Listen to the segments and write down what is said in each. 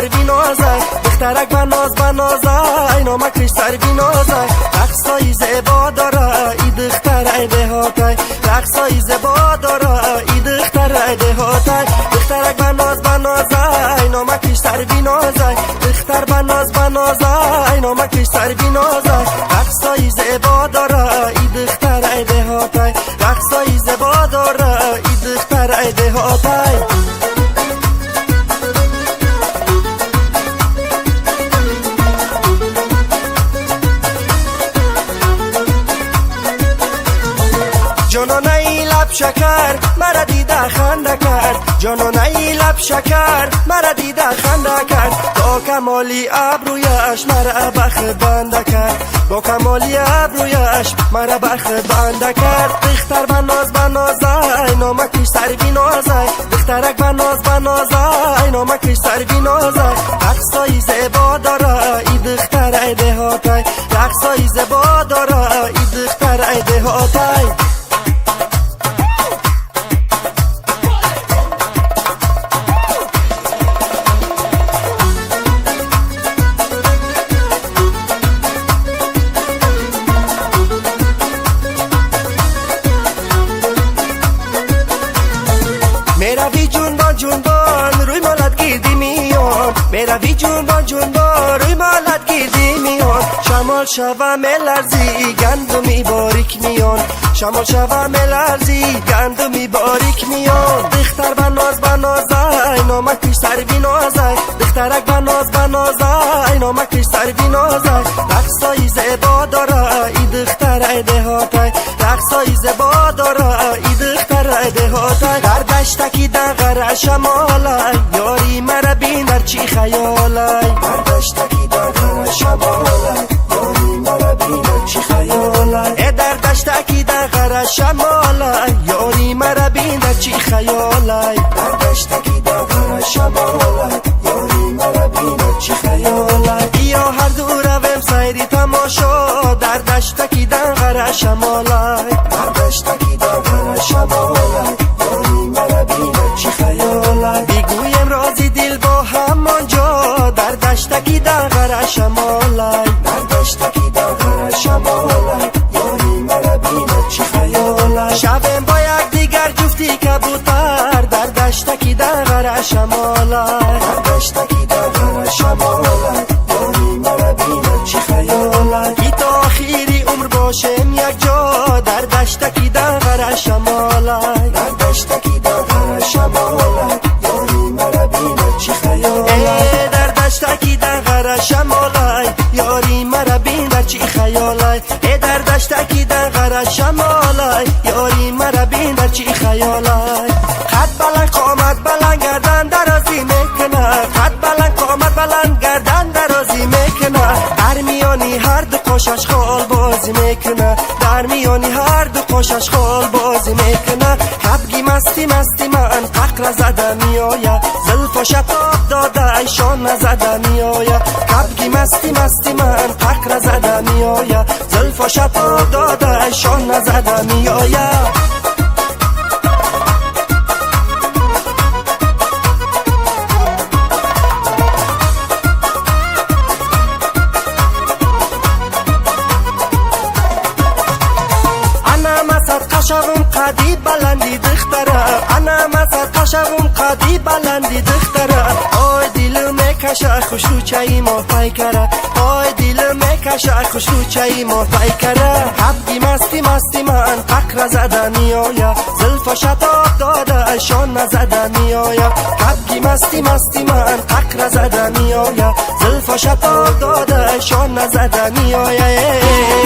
سر بینازه دخترک بنازه نامکش سر بینازه رقصای زیبا داره ای دختر دهاتی رقصای زیبا داره ای دختر دهاتی دخترک بنازه نامکش سر بینازه دختر بنازه نامکش سر بینازه رقصای زیبا داره ای دختر دهاتی رقصای زیبا داره ای دختر دهاتی جانانه لب شکر مرا دیده خنده کرد جانانه لب شکر مرا دیده خنده کرد با کمالی ابرویش مرا بخت بنده کرد با کمالی ابرویش مرا بخت بنده کرد دختر بنازه نامکش سر بینازه دخترک بنازه نامکش سر بینازه رقصای زیبا داره ای دختر دهاتی رقصای زیبا داره ای دختر دهاتی میروی جنبان روی مالت گیردی میان میروی جنبان روی مالت گیردی میان شمال شوه ملرزی گندمی باریک میان شمال شوه ملرزی گندمی باریک میان دختر بنازه نامکش سر بینازه دخترک بنازه نامکش سر بینازه رقصای زیبا داره ای دختر دهاتی رقصای زیبا داره ای دختر دهاتی در دشتکی دغر شمالای یاری مرا بین در چی خیالای در دشتکی دغر شمالای یاری مرا بین در چی خیالای در دشتکی دغر شمالای یاری مرا بین در چی خیالای در دشتکی دغر شمالای یاری مرا بین در چی خیالای یا هر دو رویم سیری تماشا در دشتکی دغر شمالای در دشتکی دغر شمالای یاری مرا بین در چی خیالای بگویم رازی دل با همانجا در دشتکی دغر شمالای در دشتکی دغر شمالای یاری مرا بین در چی خیالای شبم با یک دیگر جفتی کبوتر در دشتکی دغر شمالای در دشتکی دغر شمالای یاری مرا بین در چی خیالای ای تا آخری عمر باشم یک جا در دشتکی دغر شمالای در دشتکی دغر شمالای یاری مرا بین در چی خیالای در دشتکی دغر شمالای یاری مرا بین در چی خیالای در دشتکی دغر شمالای یاری مرا بین در چی خیالای قد بلند قامت بلند گردن درازی میکنه قد بلند قامت بلند گردن درازی میکنه در میانی هر دو قوشش خال بازی میکنه در میانی هر دو قوشش خال بازی میکنه کبگی مستی من ققر زده میآید زلف و شتاب داده ایشان نزده میآید کبگی مستی من ققر زده میآید زلف و شتاب داده ایشان نزده میآید قشوم قدی بلندی دختره انا مسد قشوم قدی بلندی دختره آی دل میکشه خوشو چای ما پیکره آی دل میکشه خوشو چای ما پیکره حبگی مستی من ققر زده میآید زلف و شتاب داده ایشان نزده میآید حبگی مستی من ققر زده میآید زلف و شتاب داده ایشان نزده میآید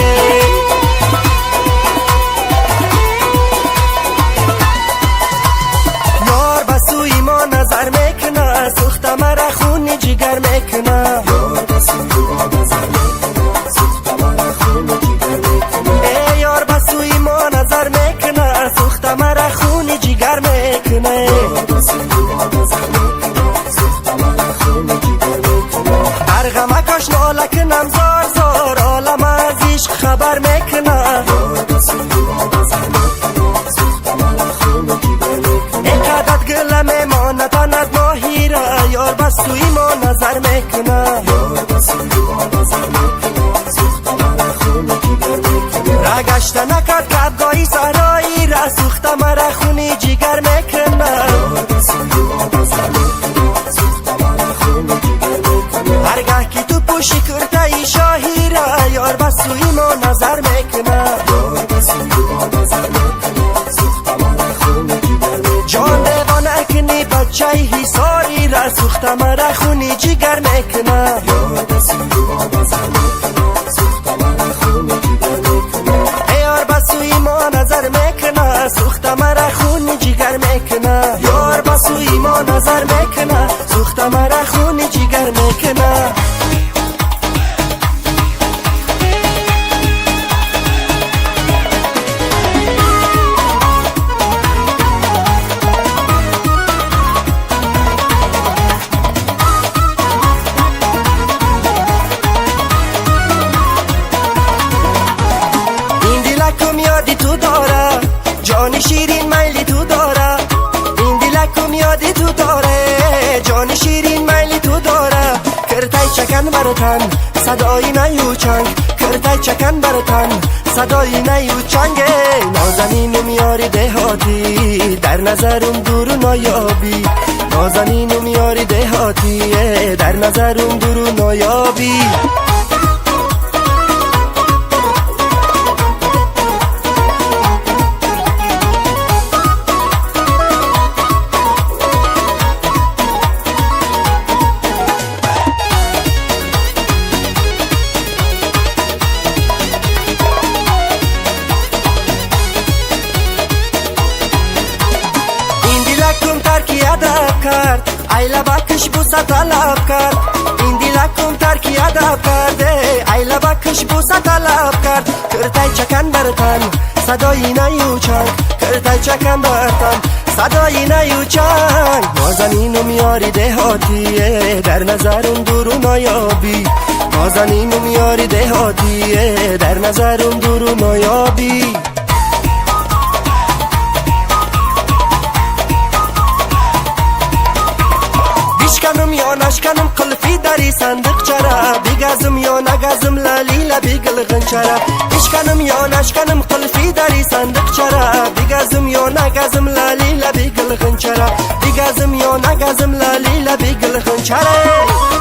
نظر میکنه سوخت مرا خون جگر میکنه یار بسوی ما نظر میکنه سوخت مرا خون جگر میکنه یار بسوی ما نظر میکنه سوخت مرا خون جگر میکنه یار بسوی ما نظر میکنه سوخت مرا خون جگر میکنه ارغمکش ناله کنم زار عالم از عشق خبر میکنه یار بسوی ما نظر میکنه سوخت مرا خون جگر میکنه اینقدر گلم ما نتاند ماهی را یار بس توی ما نظر سوخت مرا خونی جگر میکنه هرگاه که تو پوشی کرده شاهی را یار بسوی ما نظر میکنه جان دیوانه کنی بچه حساری را سوخت مرا خونی جگر میکنه یار بسوی ما نظر میکنه سوخت مرا خونی جگر میکنه یار بسوی ما نظر میکنه سوخت مرا خونی جگر میکنه یادی تو داره جان شیرین میلی تو داره این دلکم یادی تو داره جان شیرین میلی تو داره کرتای چکن برتن صدای نیو چنگ کرتای چکن برتن صدای نیو چنگ نازنینو میاری دهاتی در نظرم دور نایابی نازنینو میاری دهاتی در نظرم دور نایابی ادب کرد ای لبکش بوسه طلب کرد این دلکم ترکی ادب کرده ای لبکش بوسه طلب کرد کرتای چکن برتن صدای نیو چنگ کرتای چکن برتن صدای نیو چنگ نازنینو میاری دهاتی در نظرم دور نایابی نازنینو میاری دهاتی در نظرم دور نایابی بشکنم یا نشکنم قلفی داری صندوق چرا بگزم یا نگزم لالیلا بیگل غنچرا بشکنم یا نشکنم قلفی داری صندوق چرا بگزم یا نگزم لالیلا بیگل غنچرا بگزم یا نگزم لالیلا بیگل غنچرا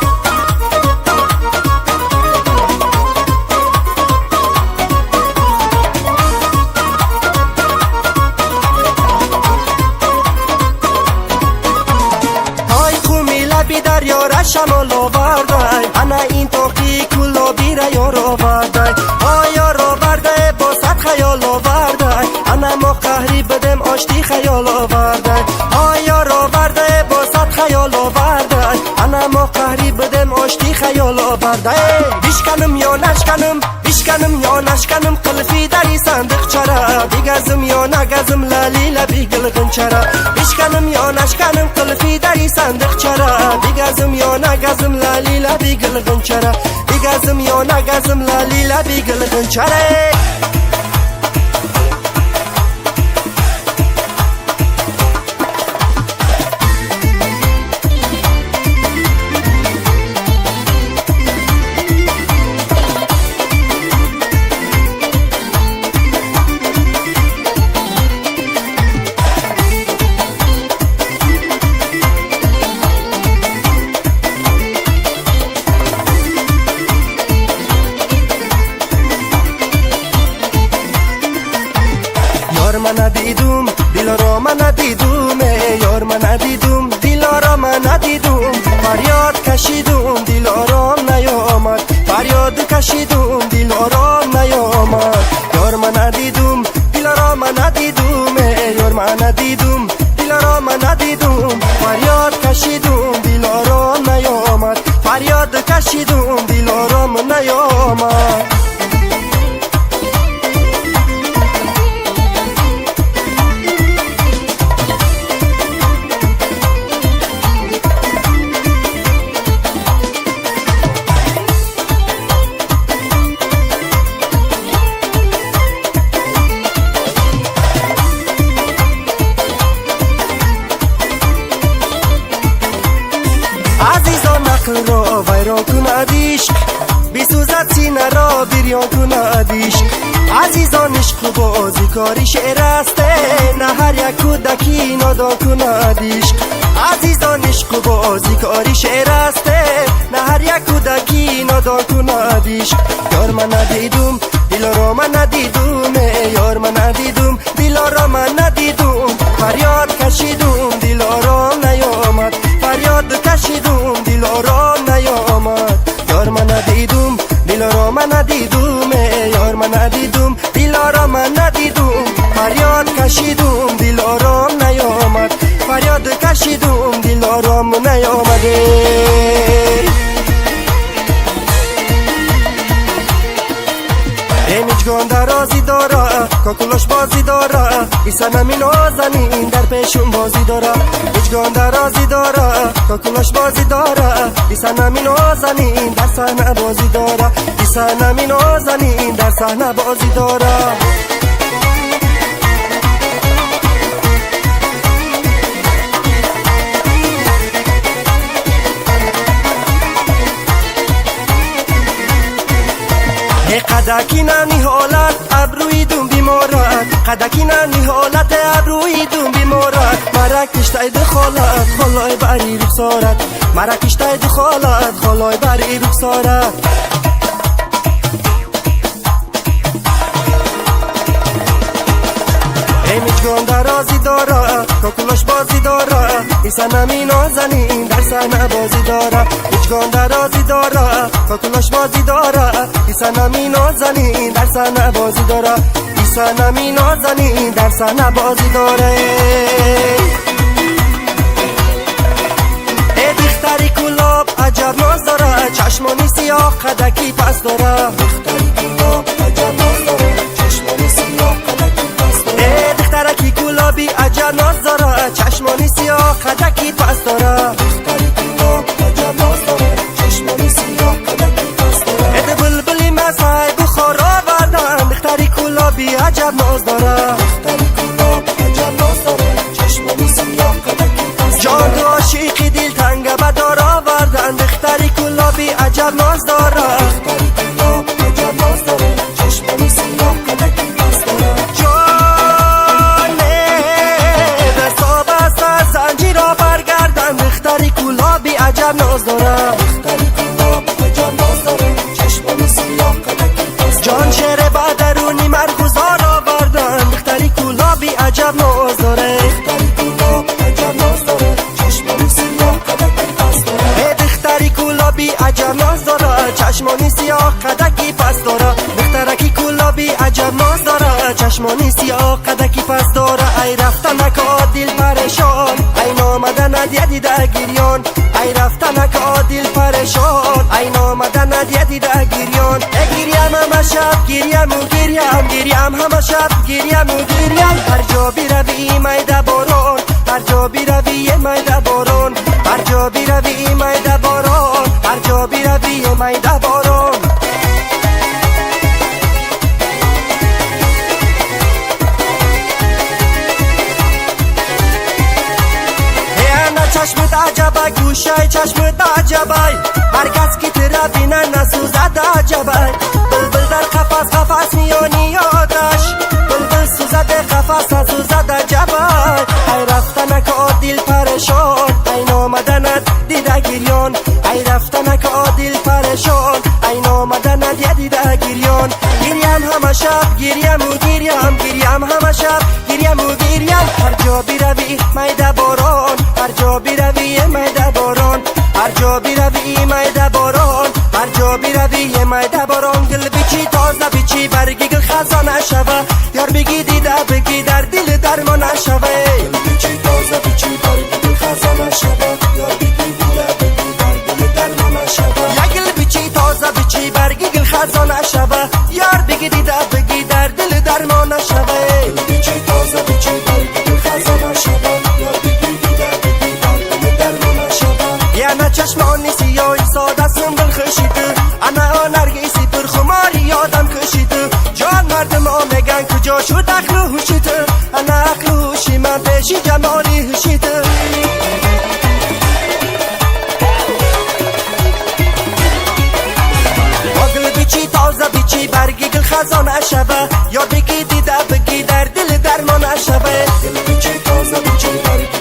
دریا شمال آوردای انا این توقی کلا بیره یار آوردای یار آوردای با صد خیال آوردای انا ما قهری بدم آشتی خیال آوردای یار آوردای با صد خیال آوردای انا ما قهری بدم آشتی خیال آوردای بشکنم یا نشکنم بشکنم یا نشکنم قلفی داری صندوق چرا بگزم یا نگزم لالیلا بیگل غنچرا بشکنم یا نشکنم قلفی داری صندوق چرا بگزم یا نگزم لالیلا بیگل غنچرا بگزم یا نگزم لالیلا بیگل غنچرا من ندیدم دلارا من ندیدم یار من ندیدم دلارا من ندیدم فریاد کشیدم دلارام نیامد فریاد کشیدم دلارام نیامد یار من ندیدم دلارا من ندیدم یار من ندیدم دلارا من ندیدم فریاد کشیدم دلارام نیامد فریاد کشیدم دلارام نیامد عقل را ویران کندیش بسوزد سینه را بریان کندیش عزیزان عشق و بازی کاری شعر است نه نادان کند عشق. عزیزان عشق و بازی کاری شعر است، نه هر یک کودکی نادان کند عشق. یار من ندیدم دلارا من ندیدم، یار من ندیدم دلارا من ندیدم. فریاد کشیدم دلارا نیامد، فریاد کشیدم دلارا نیامد. یار من ندیدم دلارا من ندیدم، یار من ندیدم دلارا من ندیدم. فریاد کشیدم دلارا نیامد، فریاد کشیدم دلارا نیامده. هیچگان درازی داره کاکلوش بازی داره، ایسا نمی نازنین در پیشون بازی داره. هیچگان درازی داره کاکلوش بازی داره، ایسا نمی نازنین در صحنه بازی داره، ایسا نمی نازنین در صحنه بازی داره. قدکی نمی حالت ابروی دون بیمارت، قدکی نمی حالت ابروی دون بیمارت. مرا کشته دخالت خلای بری رخسارت، مرا کشته دخالت خلای بری رخسارت. هیچگان درازی داره کاکلوش بازی داره، ایسا نمی نازنین در صحنه بازی داره. هیچگان درازی داره کاکلوش بازی داره، ایسا نمی نازنین در صحنه بازی داره، ایسا نمی نازنین در صحنه بازی داره. ای دختری کلاب عجب ناز داره، چشمانی سیاه قدکی پس داره. دختری کلاب عجب ناز داره، چشمانی سیاه قدکی پس داره. دخترکی کلابی عجب ناز داره، چشمانی سیاه قدکی پس داره. دختری کلاب عجب ناز داره، چشمانی سیاه قدکی پس داره. ای بلبلی مسای بخار آوردن، دختری کلابی عجب ناز داره. دختری کلاب عجب ناز داره، چشمانی سیاه قدکی پس داره. جان تو عاشقی دل تنگ بدار آوردن، دختری کلابی عجب ناز داره. دختری کلاب عجب ناز داره، چشمانی سیاه قدکی پس داره. دختری کلابی عجب ناز داره، دختری کلاب عجب ناز داره، چشمانی سیاه قدکی پس داره. جان شعر بدرونی مرغوزار آوردن، دختری کلابی عجب ناز داره. دختری کلاب عجب ناز داره، چشمانی سیاه قدکی پس داره. دختری کلابی عجب ناز داره، چشمانی سیاه قدکی پس داره. دخترکی کلابی عجب ناز داره، چشمانی سیاه قدکی پس داره. ای رفتنک دل پریشان، ای نامدن دیده گریان، ای رفتنک دل پریشان، ای نامدن دیده گریان. گریم همه شب گریم و گریم، گریم همه شب گریم و گریم. هر جا بیروی میده باران، هر جا بیروی میده باران، هر جا بیروی میده باران، هر جا بیروی میده باران. چشمت عجبه گوشه چشمت عجبه، هر کس که تره بینه نسوزد عجبه. بلبل در قفس قفس میانی آتش، بلبل سوزد قفس نسوزد عجبه. ای رفتنک دل پریشان، ای نامدنت دیده گریان، ای رفتنک دل پریشان، ای نامدنت دیده گریان. گریم همه شب گریم و گریم، گریم همه شب گریم و گریم. هر جا بیروی میده باران، هر جا بیروی میده باران، هر جا بیروی میده باران، هر جا بیروی میده باران. دل بیچی تازه بیچی برگی گل خزانه شوه، یار بگی دیده بگی در دل درمان شوه. دل بیچی تازه بیچی برگی گل خزانه شوه، یار بگی دیده بگی در دل درمان شوه. یا گل بیچی تازه بیچی برگی گل خزانه شوه، یار بگی دیده بگی در دل درمان شوه. دل بیچی تازه بیچی برگی گل خزانه شوه، یار بگی دیده بگی در دل درمان شوه. یا نه چشمانی سیاهی ساده سنبل خشیده، انا نرگیسی پر خماری یادم کشیده. جان مردم ها میگن کجا شد عقل و هوشیده، انا عقل و هوشی من پیشی جمالی هوشیده. گل بیچی تازه بیچی برگی گل خزانه شوه، یا بگی دیده بگی در دل درمان شوه. گل بیچی تازه بیچی برگی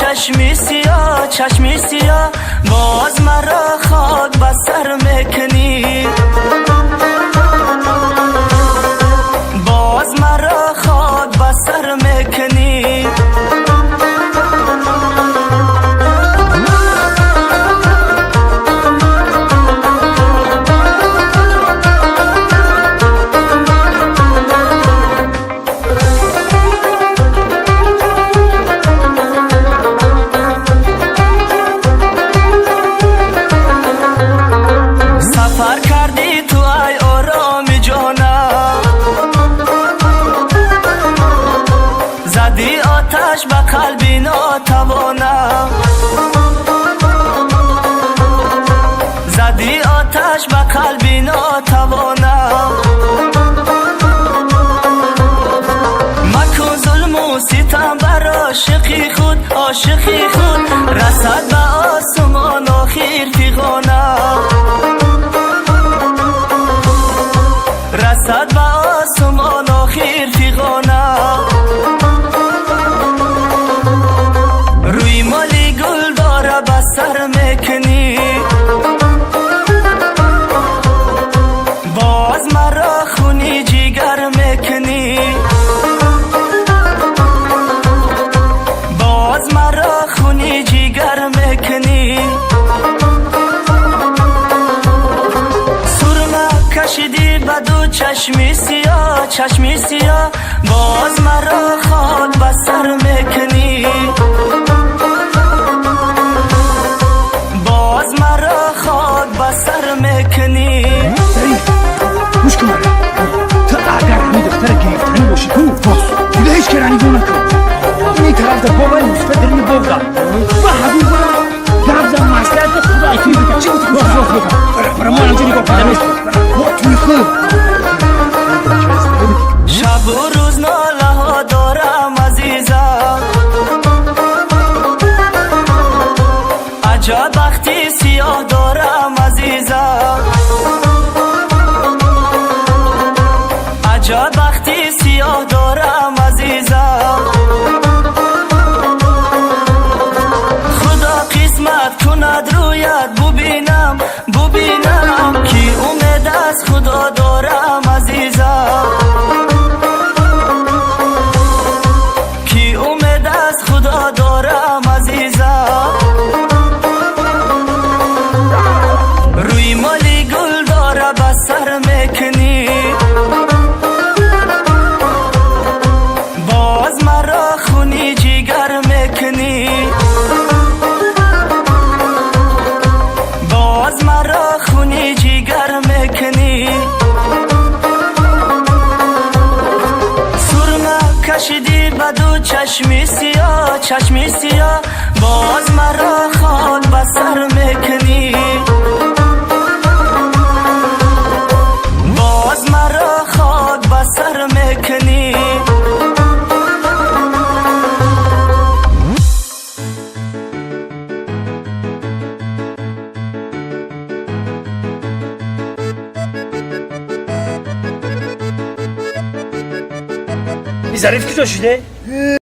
چشمی سیاه چشمی سیاه باز مرا خاک بر سر میکنی باز مرا خاک بر سر میکنی زدی آتش به قلبی ناتوانم زدی آتش به قلبی ناتوانم مکن ظلم و ستم بر عاشقی خود عاشقی خود رسد به آسمان آخر فیغانم رسد به آسمان آخر فیغانم روی مالی گل داره به سر میکنی باز مرا خونی جیگر میکنی باز مرا خونی جیگر میکنی سرمه کشیدی به دو چشمی سیاه چشمی سیاه باز مرا خاک به سر میکنی باز مرا خاک به سر میکنی گوش کن تو اگر همین دختر گرفتنی باشی تو باز دیگه هیچ کرانی گو نکن این طرف در بابای مصفه درمی بابدا و حبیب گفزم مسلحت خدا ایتونی بکن چی بودی باز بکن برای ما انجا نگاه کنم با توی خوب شب و روز ناله ها دارم عزیزم عجب بختی سیاه دارم عزیزم عجب بختی سیاه دارم عزیزم خدا قسمت کند رویت ببینم ببینم کی امید از خدا دارم عزیزم کی امید از خدا دارم عزیزم روی مالی گل داره به سر میکنی باز مرا خونی جیگر میکنی باز مرا خونی جیگر میکنی سرمه کشیدی به دو چشمی سیاه چشمی سیاه باز مرا خاک به سر میکنی باز مرا خاک به سر میکنی ظریف کی تو شده؟